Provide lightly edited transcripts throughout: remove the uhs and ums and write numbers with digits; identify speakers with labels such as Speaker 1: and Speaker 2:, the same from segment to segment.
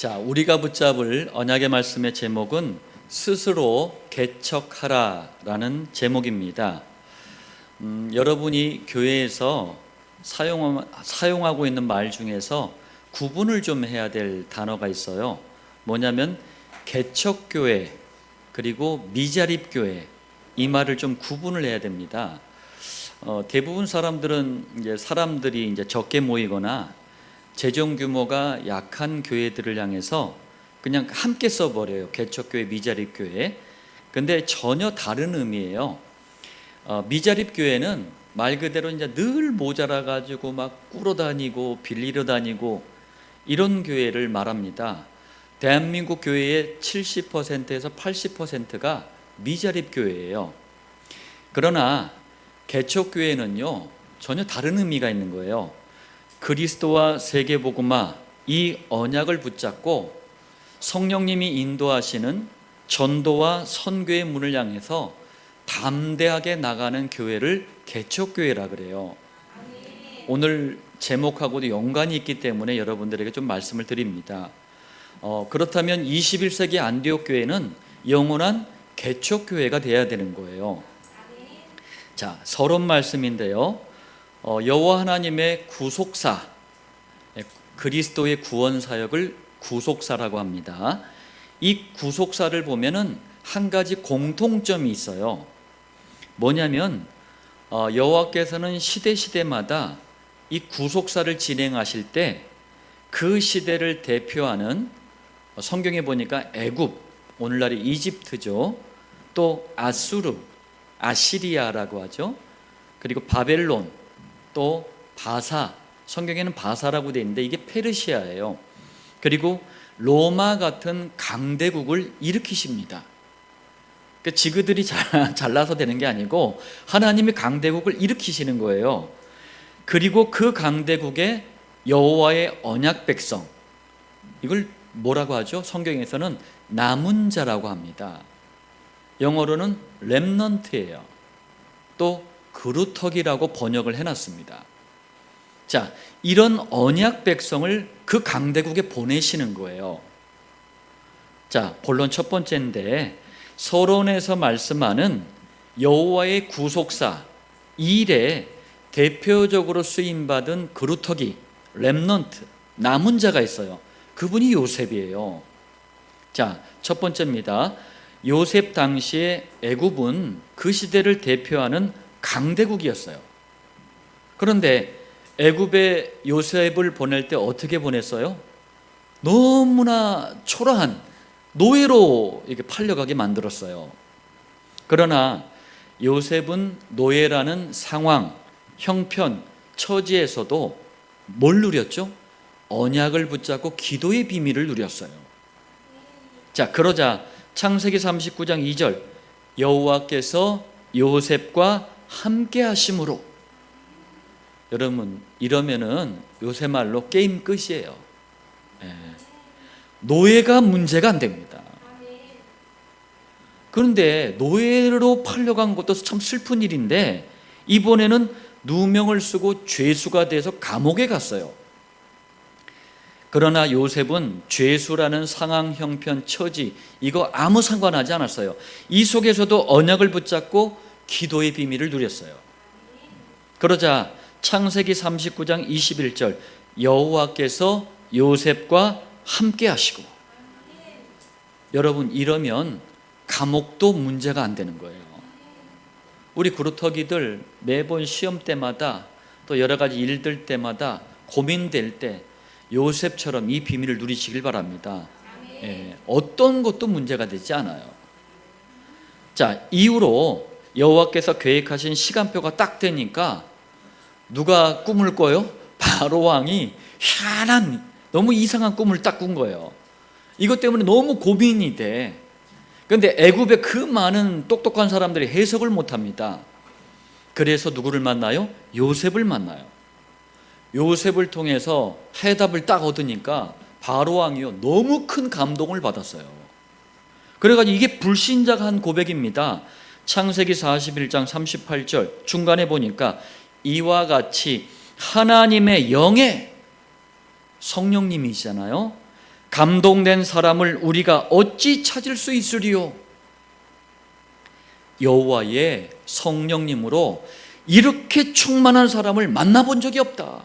Speaker 1: 자, 우리가 붙잡을 언약의 말씀의 제목은 스스로 개척하라라는 제목입니다. 여러분이 교회에서 사용하고 있는 말 중에서 구분을 좀 해야 될 단어가 있어요. 뭐냐면 개척교회 그리고 미자립교회, 이 말을 좀 구분을 해야 됩니다. 대부분 사람들이 이제 적게 모이거나 재정 규모가 약한 교회들을 향해서 그냥 함께 써버려요. 개척교회, 미자립교회. 근데 전혀 다른 의미예요. 미자립교회는 말 그대로 이제 늘 모자라 가지고 막 꾸러다니고 빌리러 다니고 이런 교회를 말합니다. 대한민국 교회의 70%에서 80%가 미자립교회예요. 그러나 개척교회는요, 전혀 다른 의미가 있는 거예요. 그리스도와 세계복음화, 이 언약을 붙잡고 성령님이 인도하시는 전도와 선교의 문을 향해서 담대하게 나가는 교회를 개척교회라 그래요. 오늘 제목하고도 연관이 있기 때문에 여러분들에게 좀 말씀을 드립니다. 그렇다면 21세기 안디옥 교회는 영원한 개척교회가 되어야 되는 거예요. 자, 서론 말씀인데요. 여호와 하나님의 구속사, 그리스도의 구원 사역을 구속사라고 합니다. 이 구속사를 보면은 한 가지 공통점이 있어요. 뭐냐면 여호와께서는 시대마다 이 구속사를 진행하실 때 그 시대를 대표하는, 성경에 보니까 애굽, 오늘날의 이집트죠. 또 아수르, 아시리아라고 하죠. 그리고 바벨론, 또 바사, 성경에는 바사라고 되어 있는데 이게 페르시아예요. 그리고 로마 같은 강대국을 일으키십니다. 그러니까 지그들이 잘나서 되는 게 아니고 하나님이 강대국을 일으키시는 거예요. 그리고 그 강대국의 여호와의 언약 백성, 이걸 뭐라고 하죠? 성경에서는 남은 자라고 합니다. 영어로는 렘넌트예요. 또 그루터기라고 번역을 해놨습니다. 자, 이런 언약 백성을 그 강대국에 보내시는 거예요. 자, 본론 첫 번째인데, 서론에서 말씀하는 여호와의 구속사, 이 일에 대표적으로 쓰임받은 그루터기, 렘넌트, 남은 자가 있어요. 그분이 요셉이에요. 자, 첫 번째입니다. 요셉 당시에 애굽은 그 시대를 대표하는 강대국이었어요. 그런데 애굽에 요셉을 보낼 때 어떻게 보냈어요? 너무나 초라한 노예로 이렇게 팔려가게 만들었어요. 그러나 요셉은 노예라는 상황, 형편, 처지에서도 뭘 누렸죠? 언약을 붙잡고 기도의 비밀을 누렸어요. 자, 그러자 창세기 39장 2절, 여호와께서 요셉과 함께 하심으로. 여러분, 이러면은 요새 말로 게임 끝이에요. 노예가 문제가 안 됩니다. 그런데 노예로 팔려간 것도 참 슬픈 일인데, 이번에는 누명을 쓰고 죄수가 돼서 감옥에 갔어요. 그러나 요셉은 죄수라는 상황, 형편, 처지, 이거 아무 상관하지 않았어요. 이 속에서도 언약을 붙잡고 기도의 비밀을 누렸어요. 그러자 창세기 39장 21절, 여호와께서 요셉과 함께 하시고. 여러분, 이러면 감옥도 문제가 안 되는 거예요. 우리 그루터기들 매번 시험 때마다 또 여러 가지 일들 때마다 고민될 때 요셉처럼 이 비밀을 누리시길 바랍니다. 어떤 것도 문제가 되지 않아요. 자, 이후로 여호와께서 계획하신 시간표가 딱 되니까 누가 꿈을 꿔요? 바로 왕이 희한한, 너무 이상한 꿈을 딱 꾼 거예요. 이것 때문에 너무 고민이 돼. 그런데 애굽의 그 많은 똑똑한 사람들이 해석을 못합니다. 그래서 누구를 만나요? 요셉을 만나요. 요셉을 통해서 해답을 딱 얻으니까 바로 왕이요, 너무 큰 감동을 받았어요. 그래가지고 이게 불신자가 한 고백입니다. 창세기 41장 38절 중간에 보니까 이와 같이 하나님의 영에, 성령님이시잖아요, 감동된 사람을 우리가 어찌 찾을 수 있으리요? 여호와의 성령님으로 이렇게 충만한 사람을 만나본 적이 없다.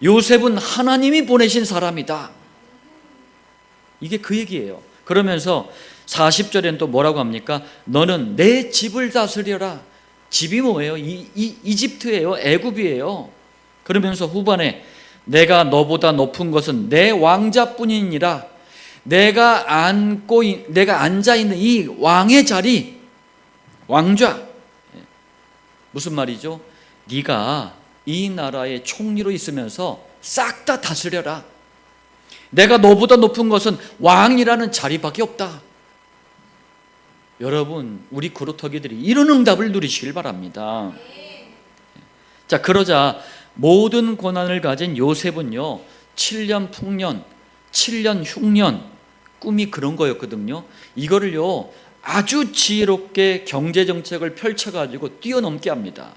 Speaker 1: 요셉은 하나님이 보내신 사람이다. 이게 그 얘기예요. 그러면서 40절엔 또 뭐라고 합니까? 너는 내 집을 다스려라. 집이 뭐예요? 이집트예요. 애굽이에요. 그러면서 후반에 내가 너보다 높은 것은 내 왕자뿐이니라. 내가 앉아 있는 이 왕의 자리, 왕좌. 무슨 말이죠? 네가 이 나라의 총리로 있으면서 싹 다 다스려라. 내가 너보다 높은 것은 왕이라는 자리밖에 없다. 여러분, 우리 그루터기들이 이런 응답을 누리시길 바랍니다. 자, 그러자 모든 고난을 가진 요셉은요, 7년 풍년, 7년 흉년, 꿈이 그런 거였거든요. 이거를요 아주 지혜롭게 경제정책을 펼쳐가지고 뛰어넘게 합니다.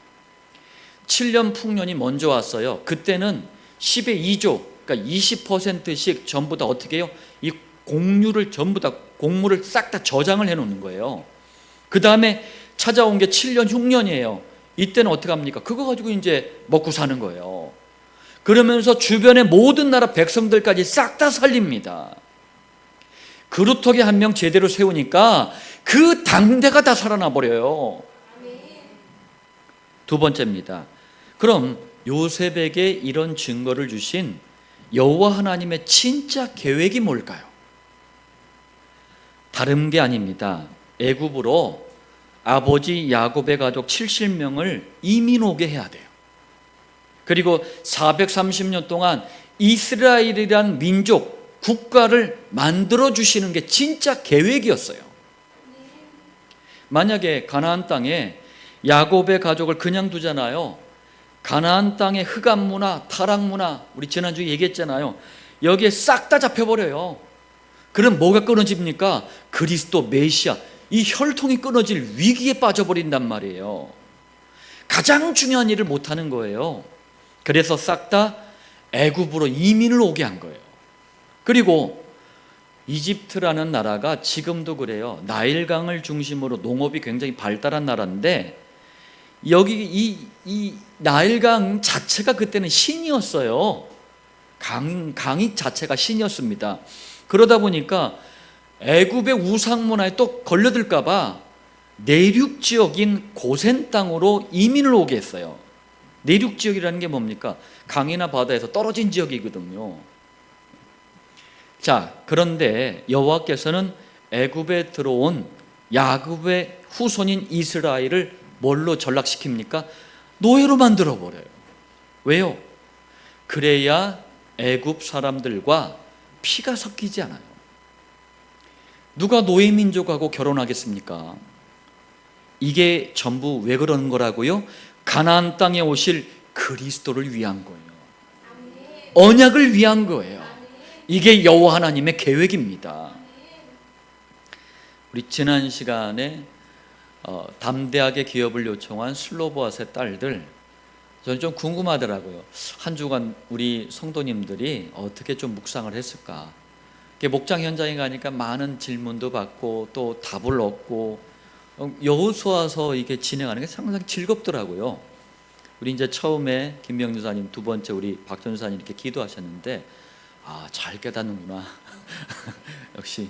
Speaker 1: 7년 풍년이 먼저 왔어요. 그때는 10의 2조, 그러니까 20%씩 전부 다 어떻게 해요? 이 공유를 전부 다, 공물을 싹 다 저장을 해놓는 거예요. 그 다음에 찾아온 게 7년 흉년이에요. 이때는 어떻게 합니까? 그거 가지고 이제 먹고 사는 거예요. 그러면서 주변의 모든 나라 백성들까지 싹 다 살립니다. 그루터기 한 명 제대로 세우니까 그 당대가 다 살아나 버려요. 두 번째입니다. 그럼 요셉에게 이런 증거를 주신 여호와 하나님의 진짜 계획이 뭘까요? 다른 게 아닙니다. 애굽으로 아버지 야곱의 가족 70명을 이민 오게 해야 돼요. 그리고 430년 동안 이스라엘이란 민족, 국가를 만들어 주시는 게 진짜 계획이었어요. 만약에 가나안 땅에 야곱의 가족을 그냥 두잖아요. 가나안 땅의 흑암 문화, 타락 문화, 우리 지난주에 얘기했잖아요. 여기에 싹 다 잡혀버려요. 그럼 뭐가 끊어집니까? 그리스도 메시아, 이 혈통이 끊어질 위기에 빠져버린단 말이에요. 가장 중요한 일을 못하는 거예요. 그래서 싹 다 애굽으로 이민을 오게 한 거예요. 그리고 이집트라는 나라가 지금도 그래요. 나일강을 중심으로 농업이 굉장히 발달한 나라인데, 여기 이 나일강 자체가 그때는 신이었어요. 강이 자체가 신이었습니다. 그러다 보니까 애굽의 우상 문화에 또 걸려들까 봐 내륙 지역인 고센 땅으로 이민을 오게 했어요. 내륙 지역이라는 게 뭡니까? 강이나 바다에서 떨어진 지역이거든요. 자, 그런데 여호와께서는 애굽에 들어온 야곱의 후손인 이스라엘을 뭘로 전락시킵니까? 노예로 만들어 버려요. 왜요? 그래야 애굽 사람들과 피가 섞이지 않아요. 누가 노예 민족하고 결혼하겠습니까? 이게 전부 왜 그러는 거라고요? 가나안 땅에 오실 그리스도를 위한 거예요. 언약을 위한 거예요. 이게 여호와 하나님의 계획입니다. 우리 지난 시간에 담대하게 기업을 요청한 슬로보아스의 딸들, 저는 좀 궁금하더라고요. 한 주간 우리 성도님들이 어떻게 좀 묵상을 했을까. 목장 현장에 가니까 많은 질문도 받고 또 답을 얻고 여호수아서 이게 진행하는 게 상당히 즐겁더라고요. 우리 이제 처음에 김명주 사님, 두 번째 우리 박전 사님 이렇게 기도하셨는데, 아, 잘 깨닫는구나. 역시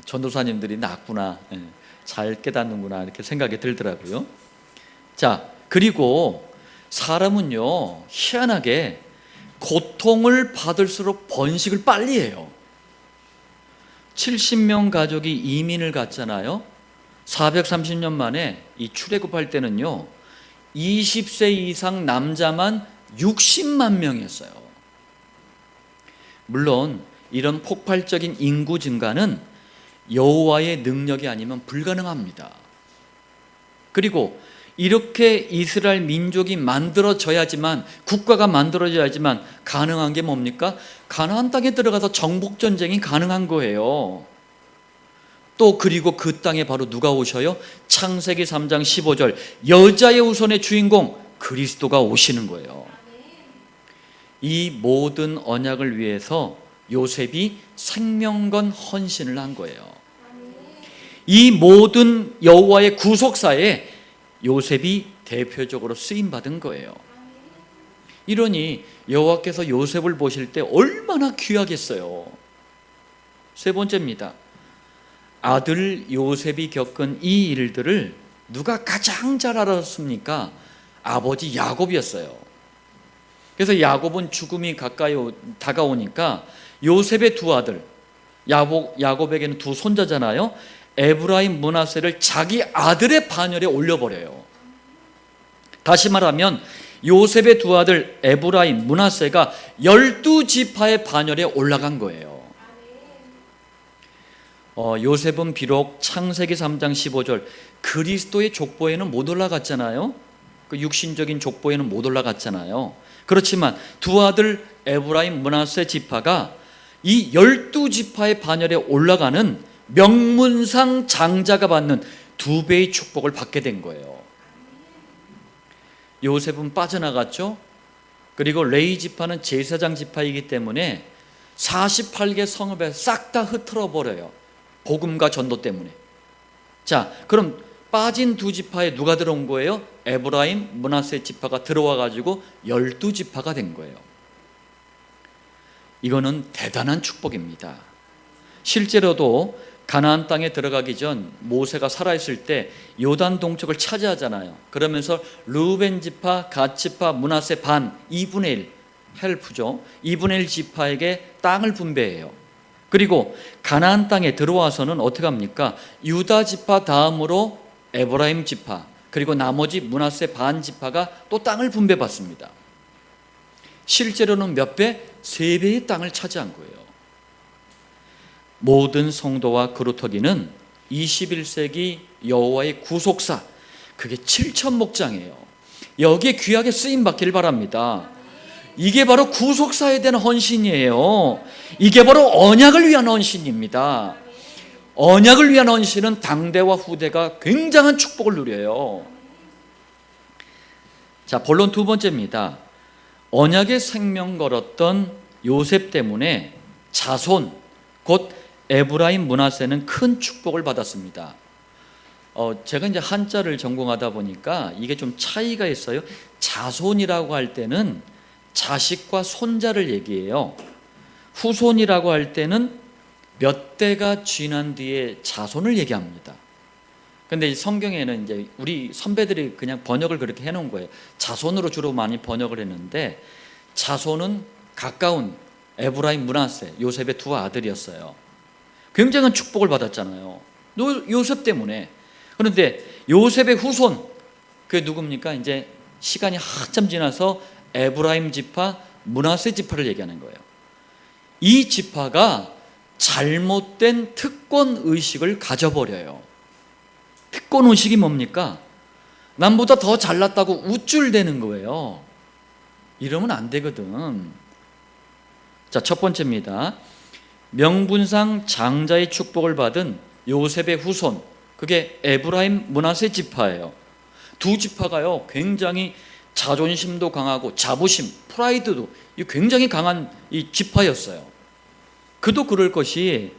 Speaker 1: 전도사님들이 낫구나. 잘 깨닫는구나 이렇게 생각이 들더라고요. 자, 그리고 사람은요 희한하게 고통을 받을수록 번식을 빨리 해요. 70명 가족이 이민을 갔잖아요. 430년 만에 이 출애굽할 때는요 20세 이상 남자만 60만 명이었어요. 물론 이런 폭발적인 인구 증가는 여호와의 능력이 아니면 불가능합니다. 그리고 이렇게 이스라엘 민족이 만들어져야지만, 국가가 만들어져야지만 가능한 게 뭡니까? 가나안 땅에 들어가서 정복전쟁이 가능한 거예요. 또 그리고 그 땅에 바로 누가 오셔요? 창세기 3장 15절 여자의 후손의 주인공 그리스도가 오시는 거예요. 이 모든 언약을 위해서 요셉이 생명 건 헌신을 한 거예요. 이 모든 여호와의 구속사에 요셉이 대표적으로 쓰임 받은 거예요. 이러니 여호와께서 요셉을 보실 때 얼마나 귀하겠어요. 세 번째입니다. 아들 요셉이 겪은 이 일들을 누가 가장 잘 알았습니까? 아버지 야곱이었어요. 그래서 야곱은 죽음이 가까이 다가오니까 요셉의 두 아들, 야곱에게는 두 손자잖아요. 에브라임, 므낫세를 자기 아들의 반열에 올려버려요. 다시 말하면 요셉의 두 아들 에브라임, 므낫세가 12지파의 반열에 올라간 거예요. 요셉은 비록 창세기 3장 15절 그리스도의 족보에는 못 올라갔잖아요. 그 육신적인 족보에는 못 올라갔잖아요. 그렇지만 두 아들 에브라임, 므낫세 지파가 이 12지파의 반열에 올라가는 명문상 장자가 받는 2배의 축복을 받게 된 거예요. 요셉은 빠져나갔죠. 그리고 레위 지파는 제사장 지파이기 때문에 48개 성읍에 싹 다 흩어져 버려요. 복음과 전도 때문에. 자, 그럼 빠진 두 지파에 누가 들어온 거예요? 에브라임, 므낫세 지파가 들어와 가지고 12지파가 된 거예요. 이거는 대단한 축복입니다. 실제로도 가나안 땅에 들어가기 전 모세가 살아있을 때 요단 동쪽을 차지하잖아요. 그러면서 르우벤 지파, 갓 지파, 므낫세 반 2분의 1 헬프죠. 2분의 1 지파에게 땅을 분배해요. 그리고 가나안 땅에 들어와서는 어떻게 합니까? 유다 지파 다음으로 에브라임 지파, 그리고 나머지 므낫세 반 지파가 또 땅을 분배받습니다. 실제로는 몇 배? 3배의 땅을 차지한 거예요. 모든 성도와 그루터기는 21세기 여호와의 구속사, 그게 7천 목장이에요. 여기에 귀하게 쓰임 받기를 바랍니다. 이게 바로 구속사에 대한 헌신이에요. 이게 바로 언약을 위한 헌신입니다. 언약을 위한 헌신은 당대와 후대가 굉장한 축복을 누려요. 자, 본론 두 번째입니다. 언약의 생명 걸었던 요셉 때문에 자손, 곧 에브라임, 므낫세는 큰 축복을 받았습니다. 제가 이제 한자를 전공하다 보니까 이게 좀 차이가 있어요. 자손이라고 할 때는 자식과 손자를 얘기해요. 후손이라고 할 때는 몇 대가 지난 뒤에 자손을 얘기합니다. 근데 성경에는 이제 우리 선배들이 그냥 번역을 그렇게 해놓은 거예요. 자손으로 주로 많이 번역을 했는데, 자손은 가까운 에브라임, 므낫세, 요셉의 두 아들이었어요. 굉장한 축복을 받았잖아요. 요셉 때문에. 그런데 요셉의 후손, 그게 누굽니까? 이제 시간이 한참 지나서 에브라임 지파, 므낫세 지파를 얘기하는 거예요. 이 지파가 잘못된 특권 의식을 가져버려요. 특권 의식이 뭡니까? 남보다 더 잘났다고 우쭐대는 거예요. 이러면 안 되거든. 자, 첫 번째입니다. 명분상 장자의 축복을 받은 요셉의 후손, 그게 에브라임, 므낫세 지파예요. 두 지파가요 굉장히 자존심도 강하고 자부심, 프라이드도 굉장히 강한 이 지파였어요. 그도 그럴 것이,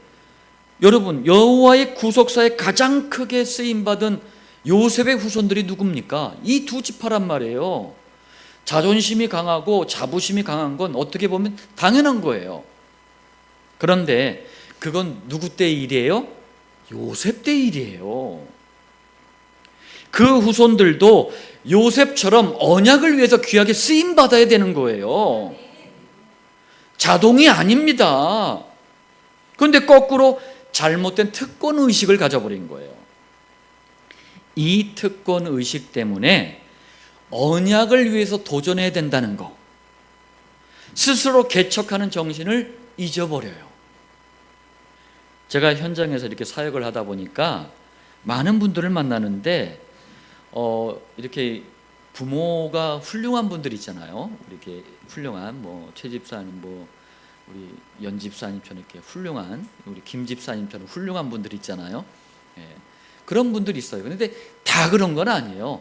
Speaker 1: 여러분, 여호와의 구속사에 가장 크게 쓰임받은 요셉의 후손들이 누굽니까? 이 두 지파란 말이에요. 자존심이 강하고 자부심이 강한 건 어떻게 보면 당연한 거예요. 그런데 그건 누구 때의 일이에요? 요셉 때의 일이에요. 그 후손들도 요셉처럼 언약을 위해서 귀하게 쓰임받아야 되는 거예요. 자동이 아닙니다. 그런데 거꾸로 잘못된 특권 의식을 가져버린 거예요. 이 특권 의식 때문에 언약을 위해서 도전해야 된다는 거, 스스로 개척하는 정신을 잊어버려요. 제가 현장에서 이렇게 사역을 하다 보니까 많은 분들을 만나는데 이렇게 부모가 훌륭한 분들 있잖아요. 이렇게 훌륭한 최 집사님, 우리 연 집사님처럼 이렇게 훌륭한, 우리 김 집사님처럼 훌륭한 분들 있잖아요. 예, 그런 분들이 있어요. 그런데 다 그런 건 아니에요.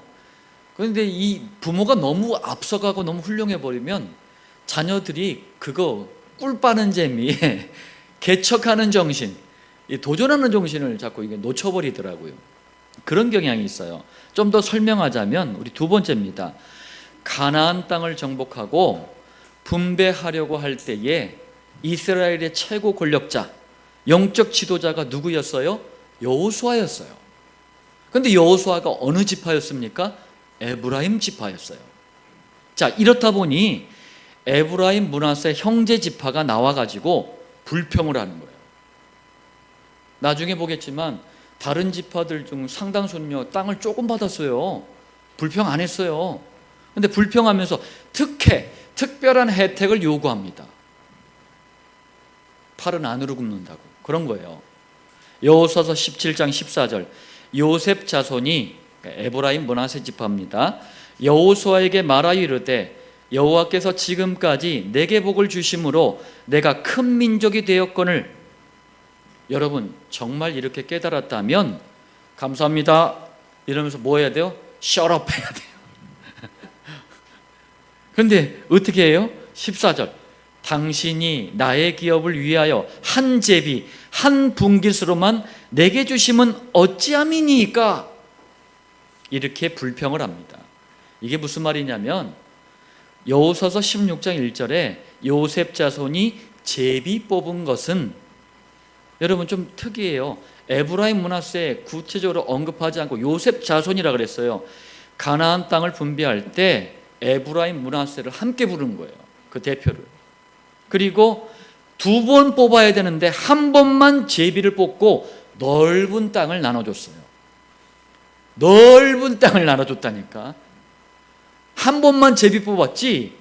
Speaker 1: 그런데 이 부모가 너무 앞서가고 너무 훌륭해 버리면 자녀들이 그거 꿀 빠는 재미에 개척하는 정신, 이 도전하는 정신을 자꾸 이게 놓쳐버리더라고요. 그런 경향이 있어요. 좀 더 설명하자면 우리 두 번째입니다. 가나안 땅을 정복하고 분배하려고 할 때에 이스라엘의 최고 권력자, 영적 지도자가 누구였어요? 여호수아였어요. 그런데 여호수아가 어느 지파였습니까? 에브라임 지파였어요. 자, 이렇다 보니 에브라임 므낫세 형제 지파가 나와가지고 불평을 하는 거예요. 나중에 보겠지만 다른 지파들 중 상당수는요 땅을 조금 받았어요. 불평 안 했어요. 근데 불평하면서 특별한 혜택을 요구합니다. 팔은 안으로 굽는다고 그런 거예요. 여호수아서 17장 14절 요셉 자손이 에브라임 므낫세 지파입니다. 여호수아에게 말하여 이르되 여호와께서 지금까지 내게 복을 주심으로 내가 큰 민족이 되었거늘. 여러분 정말 이렇게 깨달았다면 감사합니다 이러면서 뭐 해야 돼요? Shut up 해야 돼요. 그런데 어떻게 해요? 14절 당신이 나의 기업을 위하여 한 제비 한 분깃으로만 내게 주심은 어찌함이니까? 이렇게 불평을 합니다. 이게 무슨 말이냐면 여호수아서 16장 1절에 요셉 자손이 제비 뽑은 것은 여러분 좀 특이해요. 에브라임 므낫세에 구체적으로 언급하지 않고 요셉 자손이라 그랬어요. 가나안 땅을 분배할 때 에브라임 므낫세를 함께 부른 거예요. 그 대표를. 그리고 두 번 뽑아야 되는데 한 번만 제비를 뽑고 넓은 땅을 나눠줬어요. 넓은 땅을 나눠줬다니까. 한 번만 제비 뽑았지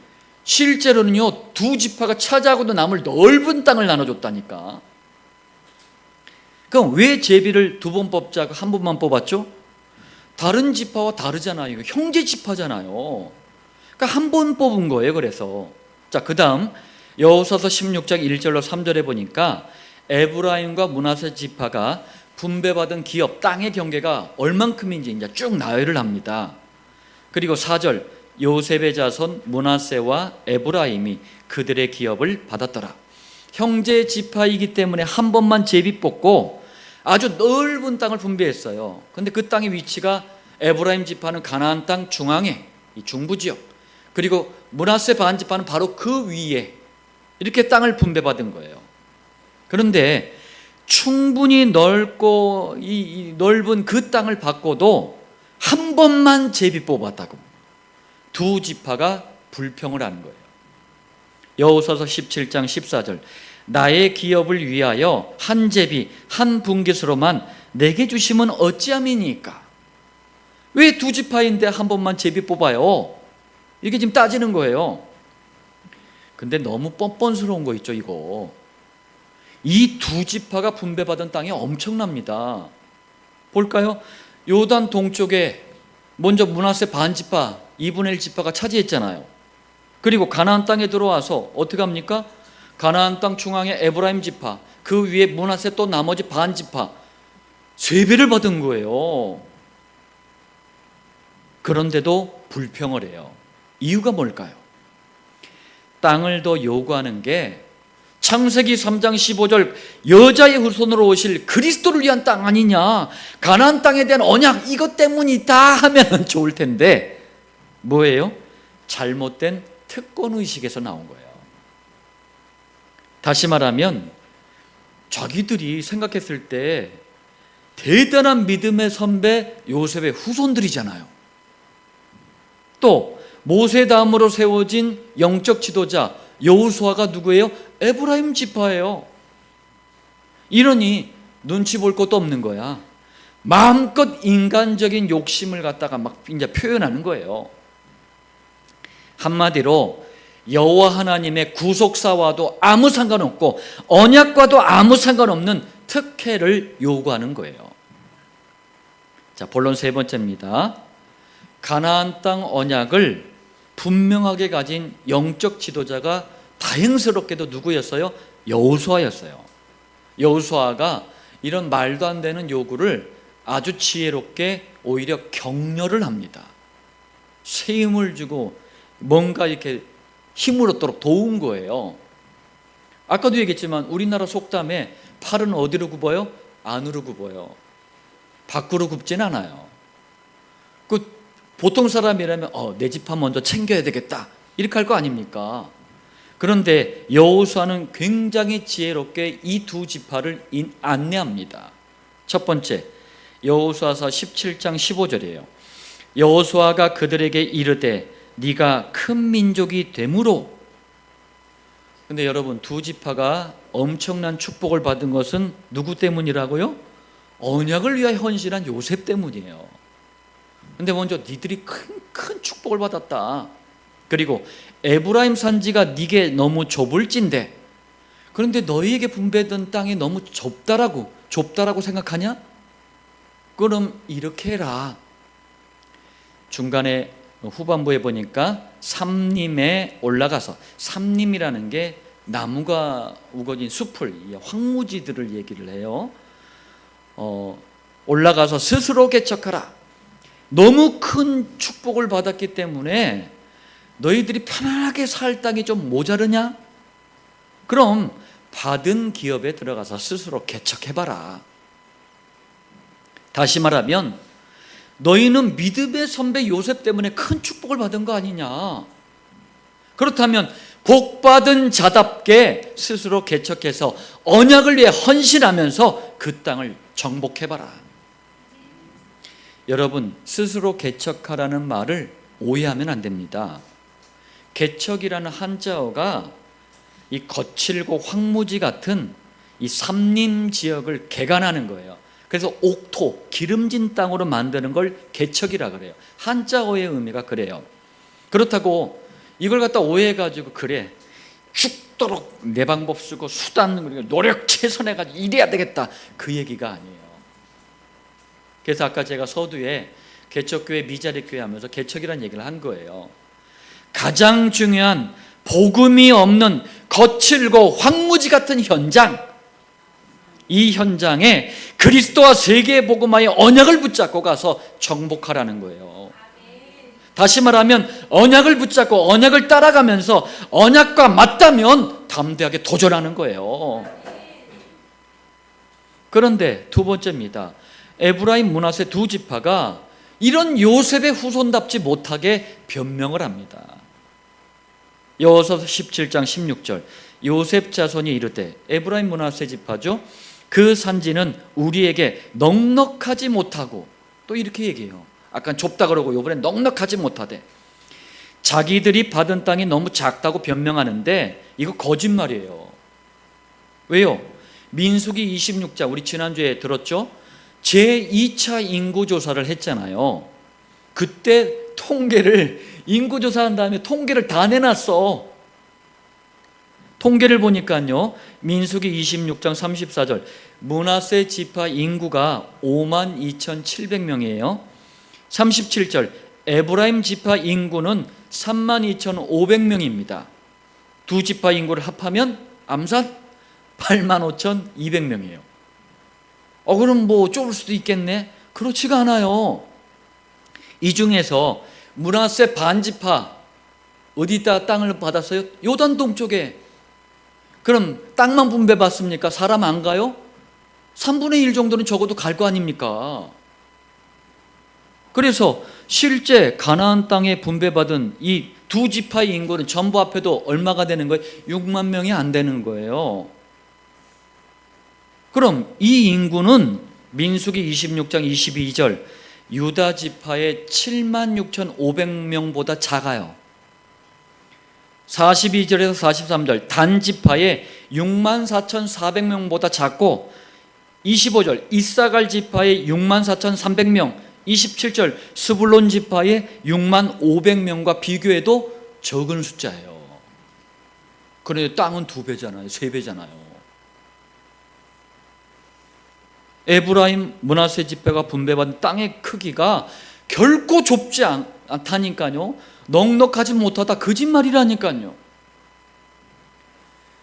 Speaker 1: 실제로는요 두 지파가 차지하고도 남을 넓은 땅을 나눠줬다니까. 그럼 왜 제비를 두 번 뽑자고 한 번만 뽑았죠? 다른 지파와 다르잖아요. 이거 형제 지파잖아요. 그러니까 한 번 뽑은 거예요. 그래서 자, 그 다음 여호수아서 16장 1절로 3절에 보니까 에브라임과 므낫세 지파가 분배받은 기업 땅의 경계가 얼만큼인지 이제 쭉 나열을 합니다. 그리고 4절 요셉의 자손 므낫세와 에브라임이 그들의 기업을 받았더라. 형제 지파이기 때문에 한 번만 제비 뽑고 아주 넓은 땅을 분배했어요. 근데 그 땅의 위치가 에브라임 지파는 가나안 땅 중앙에 이 중부 지역, 그리고 므낫세 반 지파는 바로 그 위에 이렇게 땅을 분배받은 거예요. 그런데 충분히 넓고 이 넓은 그 땅을 받고도 한 번만 제비 뽑았다고 두 지파가 불평을 하는 거예요. 여호수아서 17장 14절 나의 기업을 위하여 한 제비 한 분깃으로만 내게 주시면 어찌함이니까? 왜 두 지파인데 한 번만 제비 뽑아요? 이게 지금 따지는 거예요. 근데 너무 뻔뻔스러운 거 있죠, 이거. 이 두 지파가 분배받은 땅이 엄청납니다. 볼까요? 요단 동쪽에 먼저 므낫세 반 지파, 2분의 1 지파가 차지했잖아요. 그리고 가나안 땅에 들어와서 어떻게 합니까? 가나안 땅 중앙에 에브라임 지파, 그 위에 므낫세 또 나머지 반 지파, 3배를 받은 거예요. 그런데도 불평을 해요. 이유가 뭘까요? 땅을 더 요구하는 게 창세기 3장 15절 여자의 후손으로 오실 그리스도를 위한 땅 아니냐, 가나안 땅에 대한 언약 이것 때문이다 하면 좋을 텐데 뭐예요? 잘못된 특권의식에서 나온 거예요. 다시 말하면 자기들이 생각했을 때 대단한 믿음의 선배 요셉의 후손들이잖아요. 또 모세 다음으로 세워진 영적 지도자 여호수아가 누구예요? 에브라임 지파예요. 이러니 눈치 볼 것도 없는 거야. 마음껏 인간적인 욕심을 갖다가 막 이제 표현하는 거예요. 한마디로 여호와 하나님의 구속사와도 아무 상관없고 언약과도 아무 상관없는 특혜를 요구하는 거예요. 자, 본론 세 번째입니다. 가나안 땅 언약을 분명하게 가진 영적 지도자가 다행스럽게도 누구였어요? 여호수아였어요. 여호수아가 이런 말도 안 되는 요구를 아주 지혜롭게 오히려 격려를 합니다. 새 힘을 주고 뭔가 이렇게 힘을 얻도록 도운 거예요. 아까도 얘기했지만 우리나라 속담에 팔은 어디로 굽어요? 안으로 굽어요. 밖으로 굽진 않아요. 그 보통 사람이라면 내 지파 먼저 챙겨야 되겠다 이렇게 할 거 아닙니까? 그런데 여호수아는 굉장히 지혜롭게 이 두 지파를 안내합니다. 첫 번째, 여호수아서 17장 15절이에요. 여호수아가 그들에게 이르되 네가 큰 민족이 되므로. 근데 여러분, 두 지파가 엄청난 축복을 받은 것은 누구 때문이라고요? 언약을 위하여 헌신한 요셉 때문이에요. 근데 먼저 니들이 큰 축복을 받았다. 그리고 에브라임 산지가 네게 너무 좁을진데, 그런데 너희에게 분배된 땅이 너무 좁다라고 생각하냐? 그럼 이렇게 해라. 중간에 후반부에 보니까 삼림에 올라가서, 삼림이라는 게 나무가 우거진 숲을, 황무지들을 얘기를 해요. 올라가서 스스로 개척하라. 너무 큰 축복을 받았기 때문에 너희들이 편안하게 살 땅이 좀 모자르냐? 그럼 받은 기업에 들어가서 스스로 개척해봐라. 다시 말하면 너희는 믿음의 선배 요셉 때문에 큰 축복을 받은 거 아니냐? 그렇다면 복받은 자답게 스스로 개척해서 언약을 위해 헌신하면서 그 땅을 정복해봐라. 여러분, 스스로 개척하라는 말을 오해하면 안 됩니다. 개척이라는 한자어가 이 거칠고 황무지 같은 이 삼림 지역을 개간하는 거예요. 그래서 옥토, 기름진 땅으로 만드는 걸 개척이라 그래요. 한자어의 의미가 그래요. 그렇다고 이걸 갖다 오해해가지고 그래 죽도록 내 방법 쓰고 수단 노력 최선해가지고 이래야 되겠다, 그 얘기가 아니에요. 그래서 아까 제가 서두에 개척교회 미자립교회 하면서 개척이라는 얘기를 한 거예요. 가장 중요한 복음이 없는 거칠고 황무지 같은 현장, 이 현장에 그리스도와 세계의 복음화의 언약을 붙잡고 가서 정복하라는 거예요. 다시 말하면 언약을 붙잡고 언약을 따라가면서 언약과 맞다면 담대하게 도전하는 거예요. 그런데 두 번째입니다. 에브라임 므낫세 두 지파가 이런 요셉의 후손답지 못하게 변명을 합니다. 여호수아서 17장 16절, 요셉 자손이 이르되, 에브라임 므낫세 지파죠, 그 산지는 우리에게 넉넉하지 못하고, 또 이렇게 얘기해요. 아까 좁다 그러고 이번엔 넉넉하지 못하대. 자기들이 받은 땅이 너무 작다고 변명하는데 이거 거짓말이에요. 왜요? 민수기 26장 우리 지난주에 들었죠? 제2차 인구조사를 했잖아요. 그때 인구조사한 다음에 통계를 다 내놨어. 통계를 보니까요, 민수기 26장 34절, 므낫세 지파 인구가 52,700명이에요. 37절, 에브라임 지파 인구는 32,500명입니다. 두 지파 인구를 합하면 암산 85,200명이에요. 그럼 뭐 좁을 수도 있겠네? 그렇지가 않아요. 이 중에서 므낫세 반지파 어디다 땅을 받았어요? 요단 동쪽에. 그럼 땅만 분배받습니까? 사람 안 가요? 3분의 1 정도는 적어도 갈 거 아닙니까? 그래서 실제 가나안 땅에 분배받은 이 두 지파의 인구는 전부 합해도 얼마가 되는 거예요? 6만 명이 안 되는 거예요. 그럼 이 인구는 민수기 26장 22절 유다 지파의 76,500명보다 작아요. 42절에서 43절 단 지파의 64,400명보다 작고, 25절 이사갈 지파의 64,300명, 27절 스불론 지파의 65,500명과 비교해도 적은 숫자예요. 그런데 땅은 2배잖아요, 3배잖아요. 에브라임 므낫세 지파가 분배받은 땅의 크기가 결코 좁지 않다니까요. 넉넉하지 못하다 거짓말이라니까요.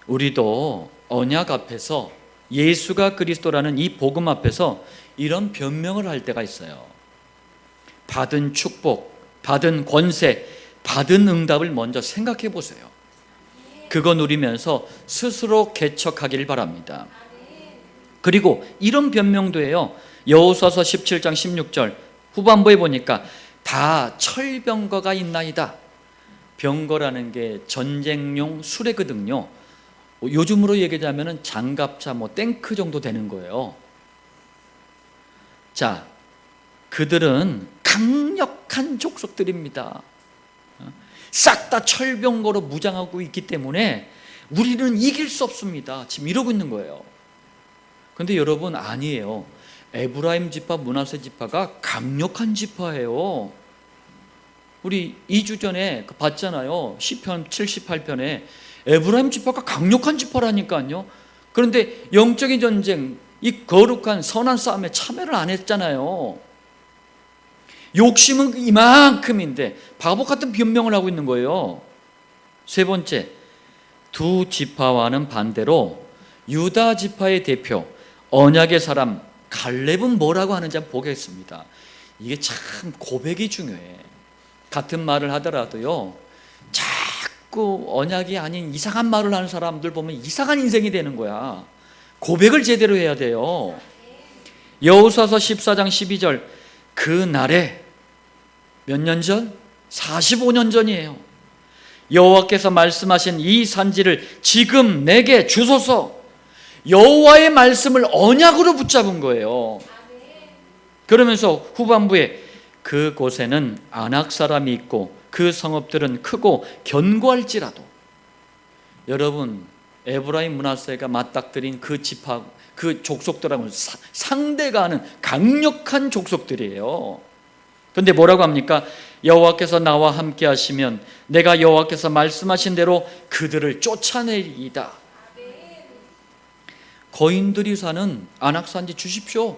Speaker 1: 우리도 언약 앞에서, 예수가 그리스도라는 이 복음 앞에서 이런 변명을 할 때가 있어요. 받은 축복, 받은 권세, 받은 응답을 먼저 생각해 보세요. 그거 누리면서 스스로 개척하길 바랍니다. 그리고 이런 변명도 해요. 여호수아서 17장 16절 후반부에 보니까 다 철병거가 있나이다. 병거라는 게 전쟁용 수레거든요. 요즘으로 얘기하자면 장갑차, 탱크 정도 되는 거예요. 자, 그들은 강력한 족속들입니다. 싹 다 철병거로 무장하고 있기 때문에 우리는 이길 수 없습니다. 지금 이러고 있는 거예요. 그런데 여러분, 아니에요. 에브라임 지파, 므낫세 지파가 강력한 지파예요. 우리 2주 전에 봤잖아요. 시편 78편에 에브라임 지파가 강력한 지파라니까요. 그런데 영적인 전쟁, 이 거룩한 선한 싸움에 참여를 안 했잖아요. 욕심은 이만큼인데 바보 같은 변명을 하고 있는 거예요. 세 번째, 두 지파와는 반대로 유다 지파의 대표 언약의 사람 갈렙은 뭐라고 하는지 한번 보겠습니다. 이게 참 고백이 중요해. 같은 말을 하더라도요, 자꾸 언약이 아닌 이상한 말을 하는 사람들 보면 이상한 인생이 되는 거야. 고백을 제대로 해야 돼요. 여호수아서 14장 12절 그 날에 몇 년 전? 45년 전이에요. 여호와께서 말씀하신 이 산지를 지금 내게 주소서. 여호와의 말씀을 언약으로 붙잡은 거예요. 그러면서 후반부에 그곳에는 아낙 사람이 있고 그 성읍들은 크고 견고할지라도. 여러분, 에브라임 므낫세가 맞닥뜨린 그 지파, 그 족속들하고는 상대가 하는 강력한 족속들이에요. 그런데 뭐라고 합니까? 여호와께서 나와 함께 하시면 내가 여호와께서 말씀하신 대로 그들을 쫓아내리이다. 거인들이 사는 안악산지 주십시오.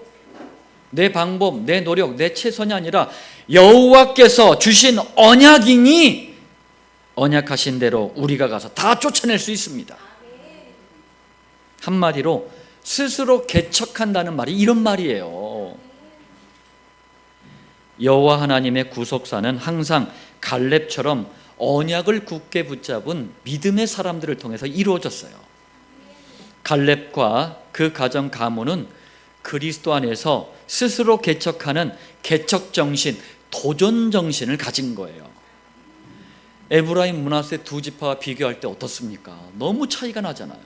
Speaker 1: 내 방법, 내 노력, 내 최선이 아니라 여호와께서 주신 언약이니 언약하신 대로 우리가 가서 다 쫓아낼 수 있습니다. 한마디로 스스로 개척한다는 말이 이런 말이에요. 여호와 하나님의 구속사는 항상 갈렙처럼 언약을 굳게 붙잡은 믿음의 사람들을 통해서 이루어졌어요. 갈렙과 그 가정 가문은 그리스도 안에서 스스로 개척하는 개척정신, 도전정신을 가진 거예요. 에브라임 므낫세 두 지파와 비교할 때 어떻습니까? 너무 차이가 나잖아요.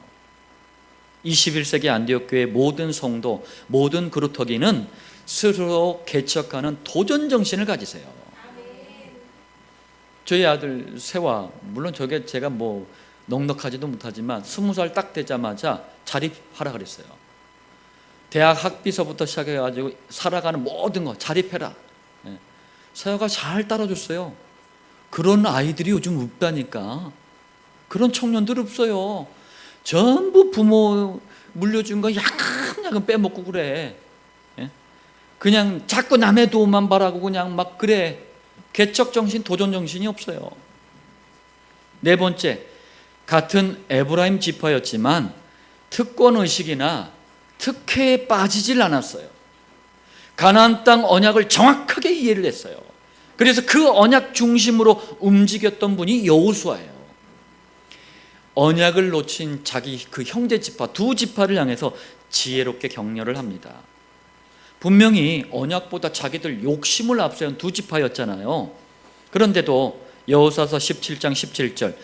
Speaker 1: 21세기 안디옥 교회 모든 성도, 모든 그루터기는 스스로 개척하는 도전정신을 가지세요. 저희 아들 세화, 물론 저게 제가 넉넉하지도 못하지만 20살 딱 되자마자 자립하라 그랬어요. 대학 학비서부터 시작해가지고 살아가는 모든 거 자립해라. 세화가 잘 따라줬어요. 그런 아이들이 요즘 없다니까. 그런 청년들 없어요. 전부 부모 물려준 거 야금야금 빼먹고 그래. 그냥 자꾸 남의 도움만 바라고 그냥 막 그래. 개척정신, 도전정신이 없어요. 네 번째, 같은 에브라임 지파였지만 특권의식이나 특혜에 빠지질 않았어요. 가나안 땅 언약을 정확하게 이해를 했어요. 그래서 그 언약 중심으로 움직였던 분이 여호수아예요. 언약을 놓친 자기 그 형제 지파, 두 지파를 향해서 지혜롭게 격려를 합니다. 분명히 언약보다 자기들 욕심을 앞세운 두 지파였잖아요. 그런데도 여호수아서 17장 17절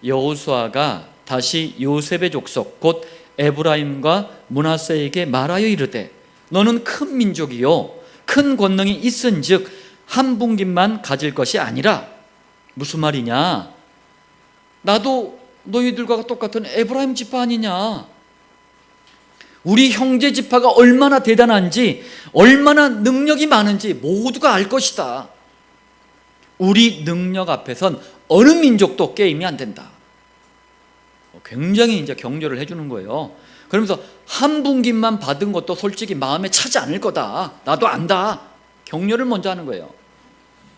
Speaker 1: 여호수아가 다시 요셉의 족속 곧 에브라임과 므낫세에게 말하여 이르되 너는 큰 민족이요 큰 권능이 있은즉 한 분깃만 가질 것이 아니라. 무슨 말이냐? 나도 너희들과 똑같은 에브라임 지파 아니냐? 우리 형제 지파가 얼마나 대단한지, 얼마나 능력이 많은지 모두가 알 것이다. 우리 능력 앞에선 어느 민족도 게임이 안 된다. 굉장히 이제 격려를 해주는 거예요. 그러면서 한 분깃만 받은 것도 솔직히 마음에 차지 않을 거다. 나도 안다. 격려를 먼저 하는 거예요.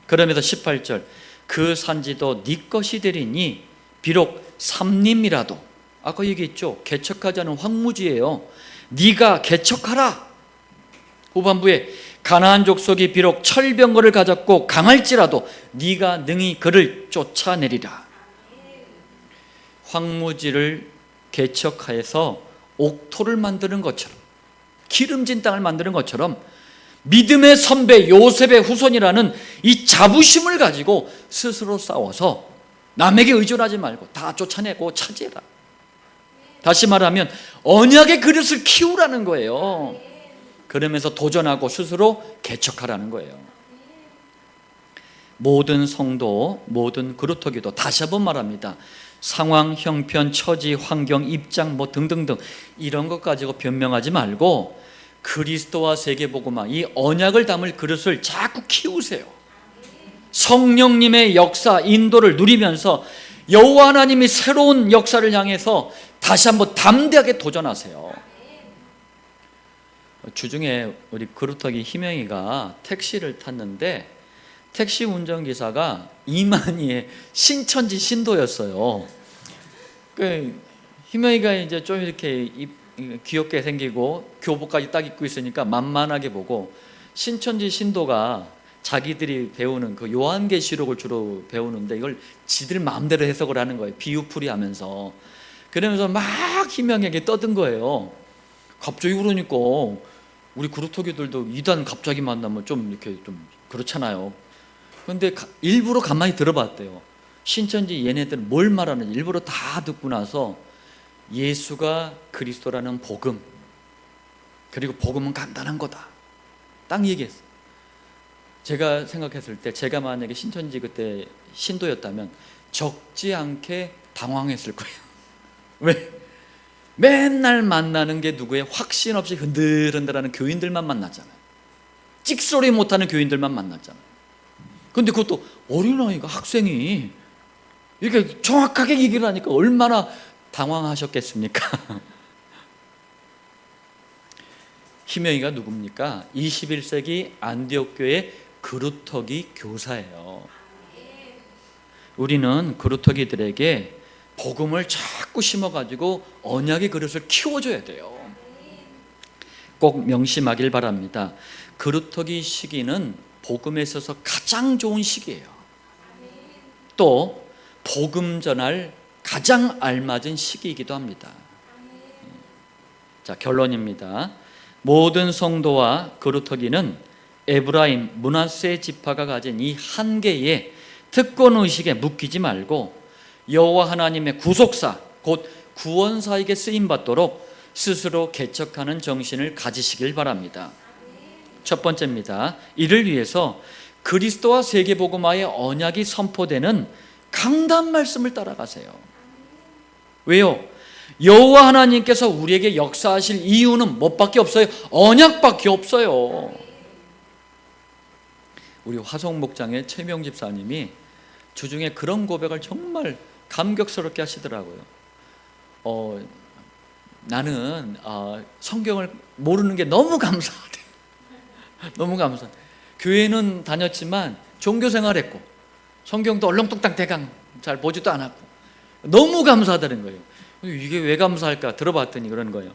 Speaker 1: 그러면서 18절 그 산지도 네 것이 되리니 비록 삼림이라도, 아까 얘기했죠. 개척하지 않은 황무지예요. 네가 개척하라. 후반부에 가나안 족속이 비록 철병거를 가졌고 강할지라도 네가 능히 그를 쫓아내리라. 황무지를 개척하여서 옥토를 만드는 것처럼, 기름진 땅을 만드는 것처럼 믿음의 선배 요셉의 후손이라는 이 자부심을 가지고 스스로 싸워서 남에게 의존하지 말고 다 쫓아내고 차지해라. 다시 말하면 언약의 그릇을 키우라는 거예요. 그러면서 도전하고 스스로 개척하라는 거예요. 모든 성도, 모든 그루터기도 다시 한번 말합니다. 상황, 형편, 처지, 환경, 입장 등등등 이런 것 가지고 변명하지 말고 그리스도와 세계복음화, 이 언약을 담을 그릇을 자꾸 키우세요. 성령님의 역사, 인도를 누리면서 여호와 하나님이 새로운 역사를 향해서 다시 한번 담대하게 도전하세요. 주중에 우리 그루터기 희명이가 택시를 탔는데 택시 운전기사가 이만희의 신천지 신도였어요. 희명이가 이제 좀 이렇게 귀엽게 생기고 교복까지 딱 입고 있으니까 만만하게 보고, 신천지 신도가 자기들이 배우는 그 요한계시록을 주로 배우는데 이걸 지들 마음대로 해석을 하는 거예요. 비유풀이 하면서. 그러면서 막 희명에게 떠든 거예요. 갑자기 그러니까 우리 그루터기들도 이단 갑자기 만나면 좀 이렇게 좀 그렇잖아요. 근데 일부러 가만히 들어봤대요. 신천지 얘네들은 뭘 말하는지 일부러 다 듣고 나서 예수가 그리스도라는 복음, 그리고 복음은 간단한 거다, 딱 얘기했어요. 제가 생각했을 때 제가 만약에 신천지 그때 신도였다면 적지 않게 당황했을 거예요. 왜? 맨날 만나는 게 누구의 확신 없이 흔들흔들하는 교인들만 만났잖아요. 찍소리 못하는 교인들만 만났잖아요. 근데 그것도 어린아이가, 학생이 이렇게 정확하게 얘기를 하니까 얼마나 당황하셨겠습니까? 희명이가 누굽니까? 21세기 안디옥 교회 그루터기 교사예요. 우리는 그루터기들에게 복음을 자꾸 심어가지고 언약의 그릇을 키워줘야 돼요. 꼭 명심하길 바랍니다. 그루터기 시기는 복음에 있어서 가장 좋은 시기예요. 또 복음 전할 가장 알맞은 시기이기도 합니다. 자, 결론입니다. 모든 성도와 그루터기는 에브라임, 므낫세 지파가 가진 이 한계의 특권의식에 묶이지 말고 여호와 하나님의 구속사, 곧 구원사에게 쓰임받도록 스스로 개척하는 정신을 가지시길 바랍니다. 첫 번째입니다. 이를 위해서 그리스도와 세계복음화의 언약이 선포되는 강단 말씀을 따라가세요. 왜요? 여호와 하나님께서 우리에게 역사하실 이유는 뭐밖에 없어요? 언약밖에 없어요. 우리 화성목장의 최명 집사님이 주중에 그런 고백을 정말 감격스럽게 하시더라고요. 나는 성경을 모르는 게 너무 감사하대. 너무 감사해. 교회는 다녔지만 종교생활했고 성경도 얼렁뚱땅 대강 잘 보지도 않았고 너무 감사하다는 거예요. 이게 왜 감사할까 들어봤더니 그런 거예요.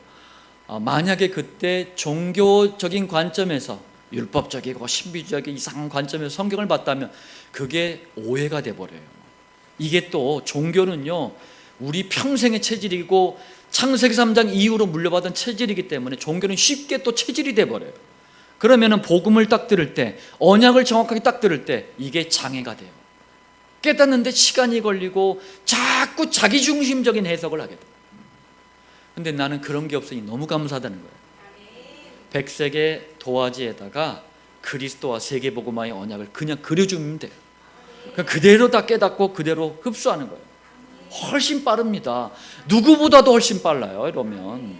Speaker 1: 만약에 그때 종교적인 관점에서, 율법적이고 신비주의적인 이상한 관점에서 성경을 봤다면 그게 오해가 돼버려요. 이게 또 종교는요, 우리 평생의 체질이고 창세기 3장 이후로 물려받은 체질이기 때문에 종교는 쉽게 또 체질이 돼버려요. 그러면은 복음을 딱 들을 때, 언약을 정확하게 딱 들을 때 이게 장애가 돼요. 깨닫는데 시간이 걸리고 자꾸 자기중심적인 해석을 하게 돼요. 근데 나는 그런 게 없으니 너무 감사하다는 거예요. 백색의 도화지에다가 그리스도와 세계복음화의 언약을 그냥 그려주면 돼요. 그대로 다 깨닫고 그대로 흡수하는 거예요. 훨씬 빠릅니다. 누구보다도 훨씬 빨라요. 이러면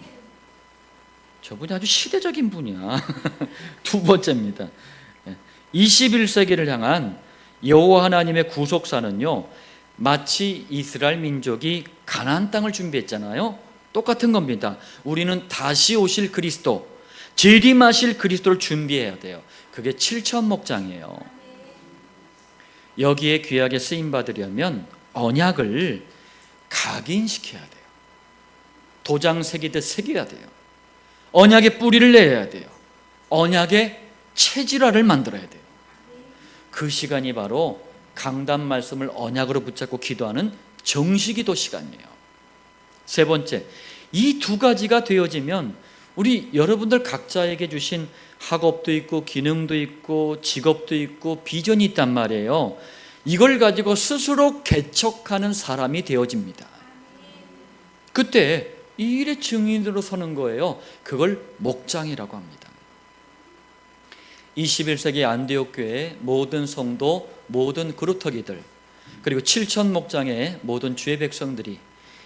Speaker 1: 저분이 아주 시대적인 분이야. 두 번째입니다. 21세기를 향한 여호와 하나님의 구속사는요, 마치 이스라엘 민족이 가나안 땅을 준비했잖아요. 똑같은 겁니다. 우리는 다시 오실 그리스도, 재림하실 그리스도를 준비해야 돼요. 그게 7천 목장이에요. 여기에 귀하게 쓰임 받으려면 언약을 각인시켜야 돼요. 도장 새기듯 새겨야 돼요. 언약의 뿌리를 내야 돼요. 언약의 체질화를 만들어야 돼요. 그 시간이 바로 강단 말씀을 언약으로 붙잡고 기도하는 정시기도 시간이에요. 세 번째, 이 두 가지가 되어지면 우리 여러분들 각자에게 주신 학업도 있고 기능도 있고 직업도 있고 비전이 있단 말이에요. 이걸 가지고 스스로 개척하는 사람이 되어집니다. 그때 이 일의 증인으로 서는 거예요. 그걸 목장이라고 합니다. 21세기 안디옥 교회의 모든 성도, 모든 그루터기들, 그리고 7천 목장의 모든 주의 백성들이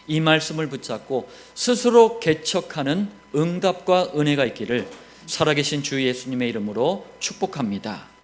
Speaker 1: 이 말씀을 붙잡고 스스로 개척하는 응답과 은혜가 있기를 살아계신 주 예수님의 이름으로 축복합니다.